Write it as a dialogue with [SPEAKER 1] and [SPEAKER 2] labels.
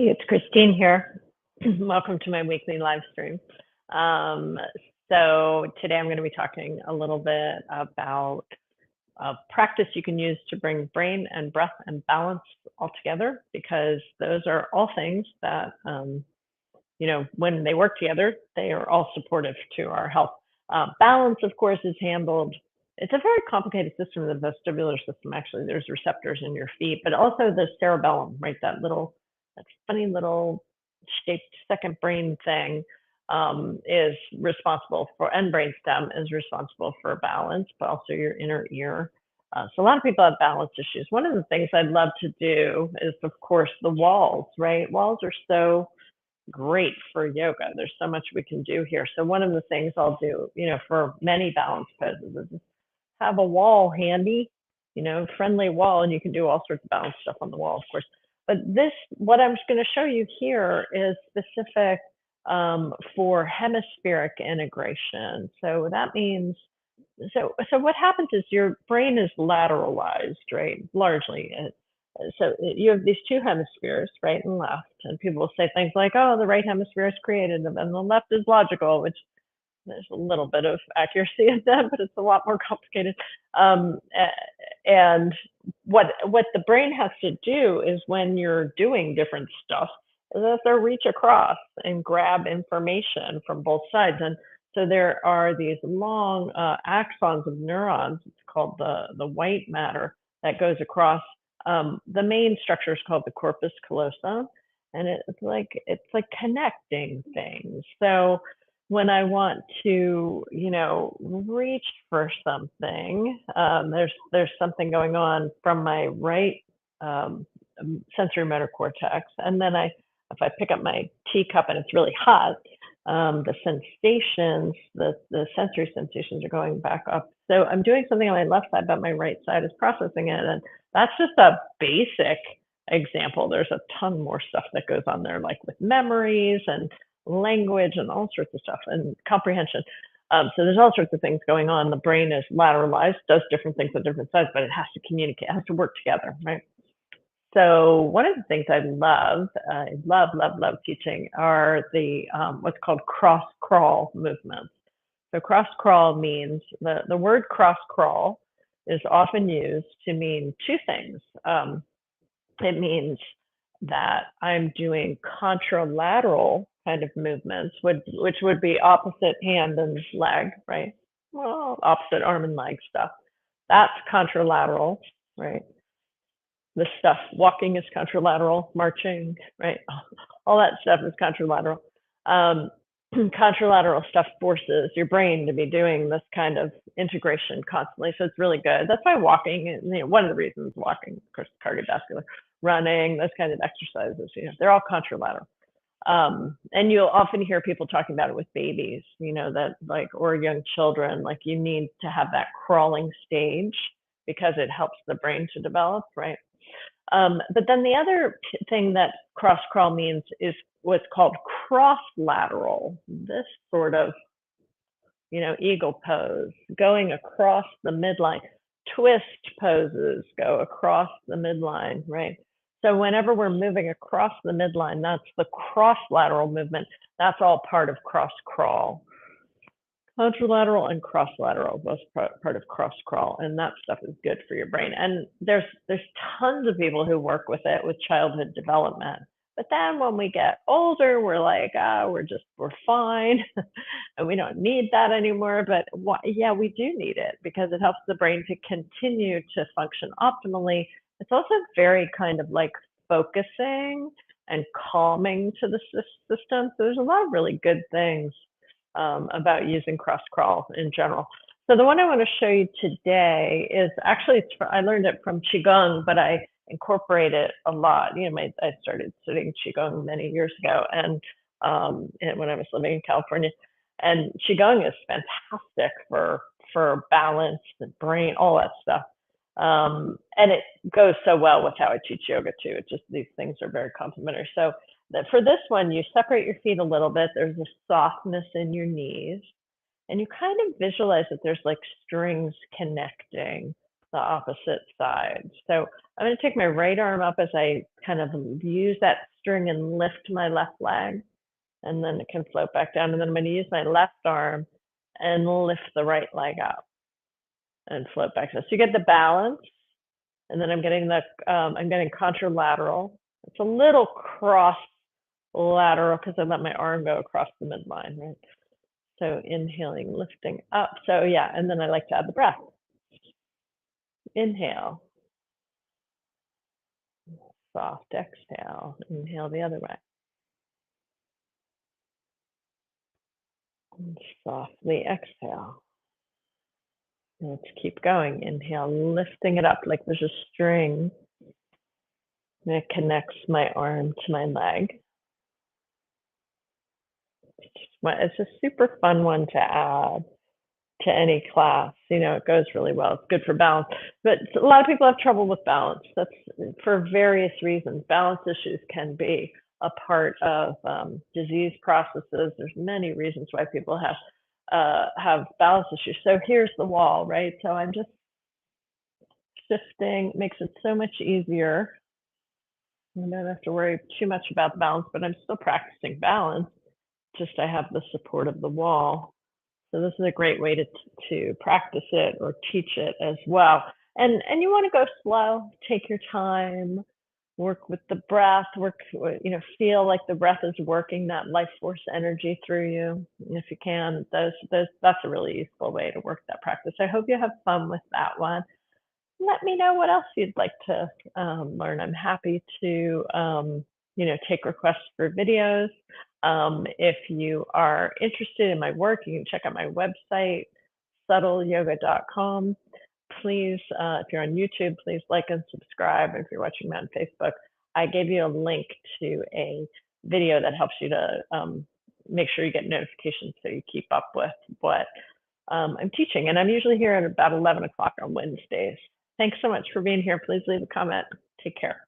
[SPEAKER 1] It's Christine here. Welcome to my weekly live stream. Um, so today I'm going to be talking a little bit about a practice you can use to bring brain and breath and balance all together, because those are all things that, when they work together, they are all supportive to our health. Balance, of course, is handled. It's a very complicated system, the vestibular system. Actually, there's receptors in your feet, but also the cerebellum, right? That funny little shaped second brain thing is responsible for, and brainstem is responsible for balance, but also your inner ear. So a lot of people have balance issues. One of the things I'd love to do is, of course, the walls, right? Walls are so great for yoga. There's so much we can do here. So one of the things I'll do, for many balance poses is just have a wall handy, friendly wall, and you can do all sorts of balance stuff on the wall, of course. But what I'm going to show you here is specific for hemispheric integration. So that means, so what happens is your brain is lateralized, right? Largely. So you have these two hemispheres, right and left, and people will say things like, "Oh, the right hemisphere is creative, and the left is logical," which there's a little bit of accuracy in that, but it's a lot more complicated. And what the brain has to do is, when you're doing different stuff, is that they reach across and grab information from both sides. And so there are these long axons of neurons. It's called the white matter that goes across. The main structure is called the corpus callosum, and it's like connecting things. So when I want to, reach for something, there's something going on from my right sensory motor cortex, and then if I pick up my teacup and it's really hot, the sensations, the sensory sensations are going back up. So I'm doing something on my left side, but my right side is processing it, and that's just a basic example. There's a ton more stuff that goes on there, like with memories and language and all sorts of stuff, and comprehension. So there's all sorts of things going on. The brain is lateralized, does different things on different sides, but it has to communicate, it has to work together, right? So one of the things I love teaching are the what's called cross crawl movements. So cross crawl means, the word cross crawl is often used to mean two things. It means that I'm doing contralateral kind of movements, which would be opposite hand and leg, right? Well, opposite arm and leg stuff. That's contralateral, right? The stuff, walking is contralateral, marching, right? All that stuff is contralateral. Contralateral stuff forces your brain to be doing this kind of integration constantly. So it's really good. That's why walking, one of the reasons walking, of course, cardiovascular, running, those kind of exercises, they're all contralateral. And you'll often hear people talking about it with babies, that or young children, you need to have that crawling stage because it helps the brain to develop, right? But then the other thing that cross crawl means is what's called cross lateral. This sort of, eagle pose, going across the midline. Twist poses go across the midline, right? So whenever we're moving across the midline, that's the cross lateral movement. That's all part of cross crawl. Contralateral and cross lateral, both part of cross crawl, and that stuff is good for your brain. And there's tons of people who work with it with childhood development. But then when we get older, we're like, we're fine, and we don't need that anymore. But yeah, we do need it, because it helps the brain to continue to function optimally. It's also very kind of like focusing and calming to the system. So there's a lot of really good things about using cross crawl in general. So the one I want to show you today is actually, I learned it from Qigong, but I incorporate it a lot. I started studying Qigong many years ago, and when I was living in California. And Qigong is fantastic for balance, the brain, all that stuff. And it goes so well with how I teach yoga too. It's just, these things are very complementary. So for this one, you separate your feet a little bit. There's a softness in your knees, and you kind of visualize that there's like strings connecting the opposite side. So I'm going to take my right arm up as I kind of use that string and lift my left leg, and then it can float back down. And then I'm going to use my left arm and lift the right leg up and float back down. So you get the balance, and then I'm getting contralateral. It's a little cross lateral because I let my arm go across the midline, right? So inhaling, lifting up. So yeah, and then I like to add the breath. Inhale. Soft exhale. Inhale the other way. And softly exhale. Let's keep going. Inhale, lifting it up like there's a string that connects my arm to my leg. It's a super fun one to add to any class. You know, it goes really well. It's good for balance. But a lot of people have trouble with balance. That's for various reasons. Balance issues can be a part of disease processes. There's many reasons why people have balance issues. So here's the wall, right? So I'm just shifting, makes it so much easier. I don't have to worry too much about the balance, but I'm still practicing balance. Just I have the support of the wall. So this is a great way to practice it or teach it as well. And you want to go slow, take your time, work with the breath, feel like the breath is working that life force energy through you. If you can, that's a really useful way to work that practice. I hope you have fun with that one. Let me know what else you'd like to learn. I'm happy to, take requests for videos. If you are interested in my work, you can check out my website, subtleyoga.com. Please, if you're on YouTube, please like and subscribe. If you're watching me on Facebook, I gave you a link to a video that helps you to make sure you get notifications so you keep up with what I'm teaching. And I'm usually here at about 11 o'clock on Wednesdays. Thanks so much for being here. Please leave a comment. Take care.